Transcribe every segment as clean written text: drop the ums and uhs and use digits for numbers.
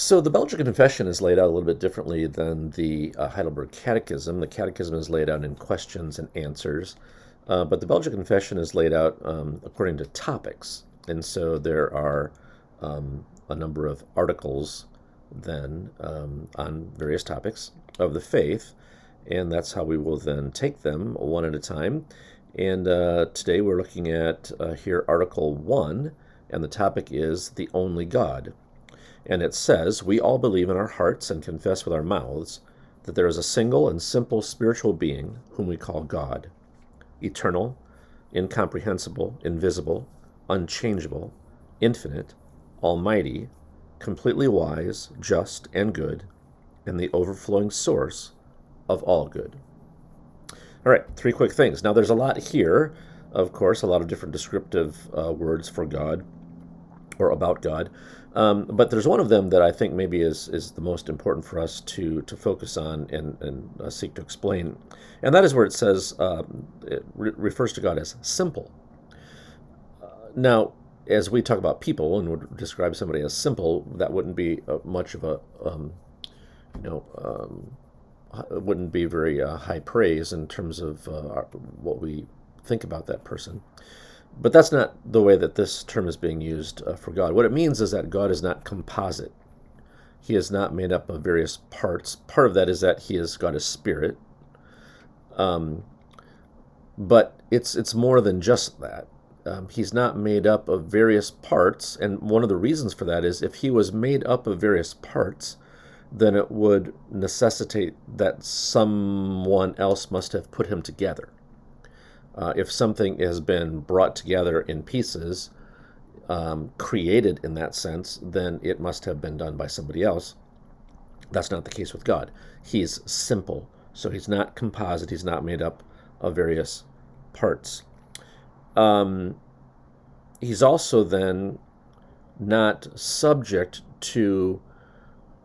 So the Belgic Confession is laid out a little bit differently than the Heidelberg Catechism. The Catechism is laid out in questions and answers, but the Belgic Confession is laid out according to topics. And so there are a number of articles then on various topics of the faith, and that's how we will then take them one at a time. And today we're looking at here Article 1, and the topic is the only God. And it says, "We all believe in our hearts and confess with our mouths that there is a single and simple spiritual being whom we call God, eternal, incomprehensible, invisible, unchangeable, infinite, almighty, completely wise, just, and good, and the overflowing source of all good." All right, three quick things. Now, there's a lot here, of course, a lot of different descriptive words for God or about God. But there's one of them that I think maybe is the most important for us to focus on and seek to explain. And that is where it says, it refers to God as simple. Now, as we talk about people and would describe somebody as simple, that wouldn't be much of a, you know, it wouldn't be very high praise in terms of what we think about that person. But that's not the way that this term is being used for God. What it means is that God is not composite. He is not made up of various parts. Part of that is that God is spirit. But it's more than just that. He's not made up of various parts, and one of the reasons for that is if he was made up of various parts, then it would necessitate that someone else must have put him together. If something has been brought together in pieces, created in that sense, then it must have been done by somebody else. That's not the case with God. He's simple, so he's not composite. He's not made up of various parts. He's also then not subject to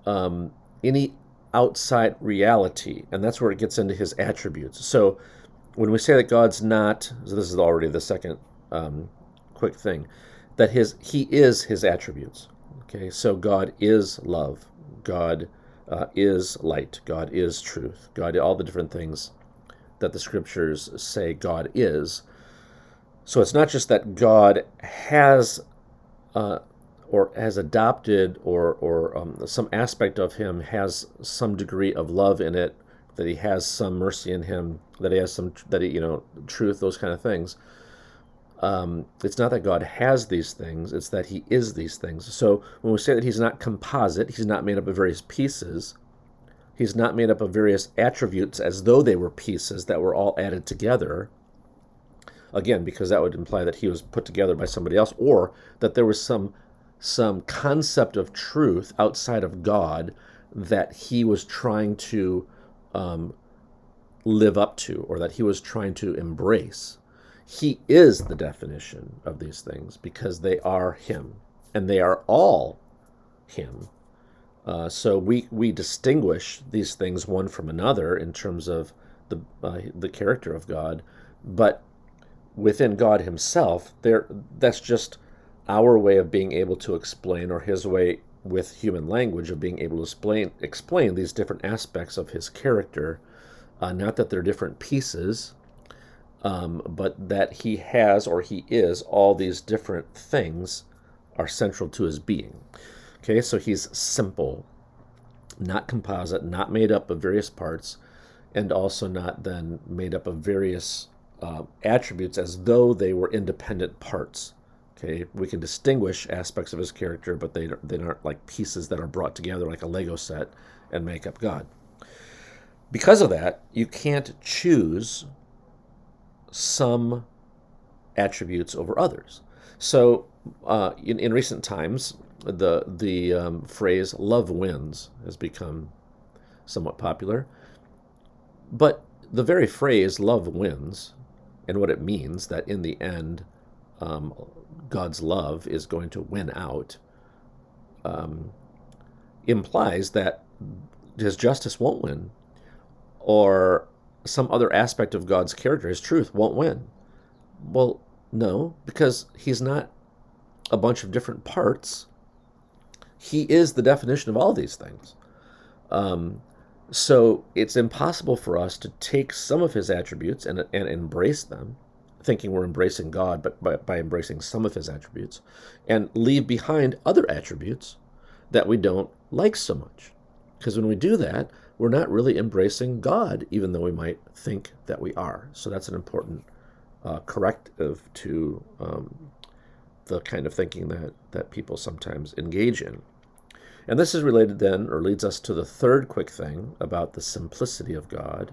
any outside reality, and that's where it gets into his attributes. So when we say that God's not, so this is already the second quick thing, that he is his attributes. Okay, so God is love, God is light, God is truth, God, all the different things that the scriptures say God is. So it's not just that God has or has adopted or some aspect of him has some degree of love in it, that he has some mercy in him, that he has some, truth, those kind of things. It's not that God has these things, it's that he is these things. So when we say that he's not composite, he's not made up of various pieces, he's not made up of various attributes as though they were pieces that were all added together, again, because that would imply that he was put together by somebody else, or that there was some concept of truth outside of God that he was trying to live up to, or that he was trying to embrace. He is the definition of these things because they are him, and they are all him. So we distinguish these things one from another in terms of the character of God, but within God himself, that's just our way of being able to explain, or his way with human language of being able to explain these different aspects of his character. Not that they're different pieces, but that he has, or he is, all these different things are central to his being. Okay, so he's simple, not composite, not made up of various parts, and also not then made up of various attributes as though they were independent parts. Okay, we can distinguish aspects of his character, but they aren't like pieces that are brought together like a Lego set and make up God. Because of that, you can't choose some attributes over others. So in recent times, the phrase "love wins" has become somewhat popular. But the very phrase "love wins" and what it means, that in the end, God's love is going to win out, implies that his justice won't win, or some other aspect of God's character, his truth, won't win. Well, no, because he's not a bunch of different parts. He is the definition of all these things. Um, so it's impossible for us to take some of his attributes and embrace them, thinking we're embracing God, but by embracing some of his attributes, and leave behind other attributes that we don't like so much. Because when we do that, we're not really embracing God, even though we might think that we are. So that's an important corrective to the kind of thinking that people sometimes engage in. And this is related then, or leads us to the third quick thing about the simplicity of God.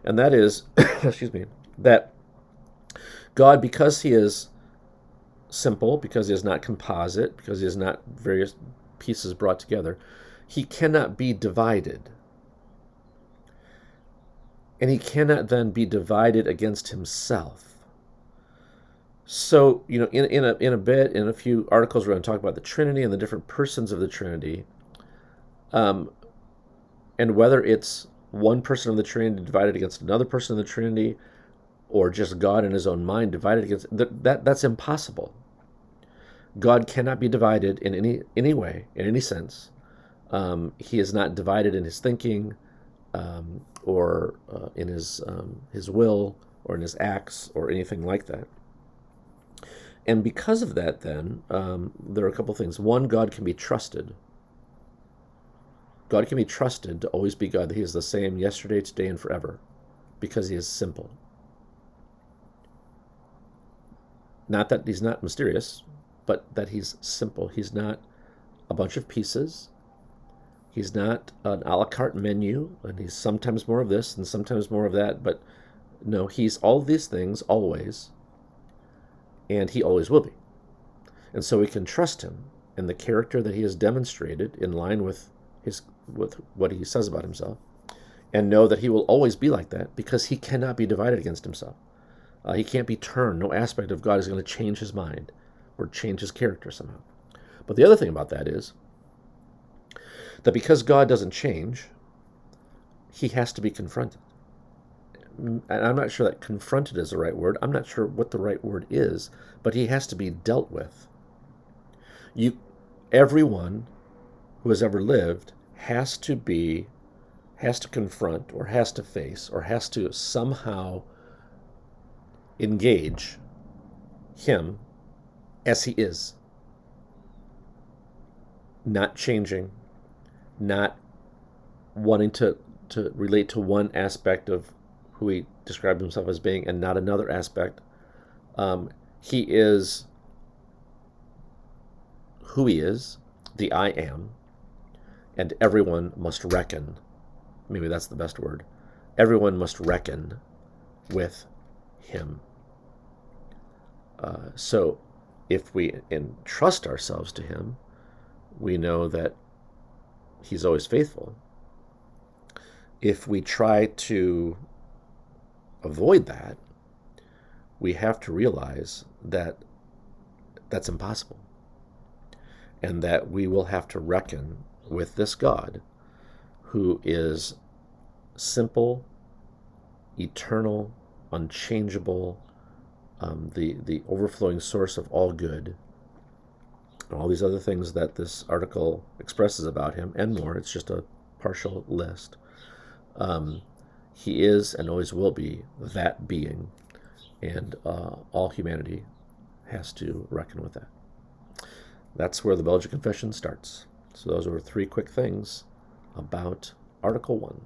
And that is, excuse me, that God, because he is simple, because he is not composite, because he is not various pieces brought together, he cannot be divided. And he cannot then be divided against himself. So, in a few articles, we're going to talk about the Trinity and the different persons of the Trinity, and whether it's one person of the Trinity divided against another person of the Trinity, or just God in his own mind divided against that's impossible. God cannot be divided in any way, in any sense. He is not divided in his thinking, or in his will, or in his acts, or anything like that. And because of that, then, there are a couple things. One, God can be trusted. God can be trusted to always be God. He is the same yesterday, today, and forever, because he is simple. Not that he's not mysterious, but that he's simple. He's not a bunch of pieces. He's not an a la carte menu, and he's sometimes more of this and sometimes more of that. But no, he's all these things always, and he always will be. And so we can trust him in the character that he has demonstrated in line with what he says about himself, and know that he will always be like that because he cannot be divided against himself. He can't be turned. No aspect of God is going to change his mind or change his character somehow. But the other thing about that is that because God doesn't change, he has to be confronted. And I'm not sure that confronted is the right word. I'm not sure what the right word is, but he has to be dealt with. Everyone who has ever lived has to confront, or has to face, or has to somehow engage him as he is, not changing, not wanting to relate to one aspect of who he described himself as being and not another aspect. He is who he is, the I am, and everyone must reckon. Maybe that's the best word. Everyone must reckon with him. So if we entrust ourselves to him, we know that he's always faithful. If we try to avoid that, we have to realize that that's impossible, and that we will have to reckon with this God who is simple, eternal, unchangeable, the overflowing source of all good, and all these other things that this article expresses about him, and more. It's just a partial list. He is and always will be that being, and all humanity has to reckon with that. That's where the Belgic Confession starts. So those are 3 quick things about Article 1.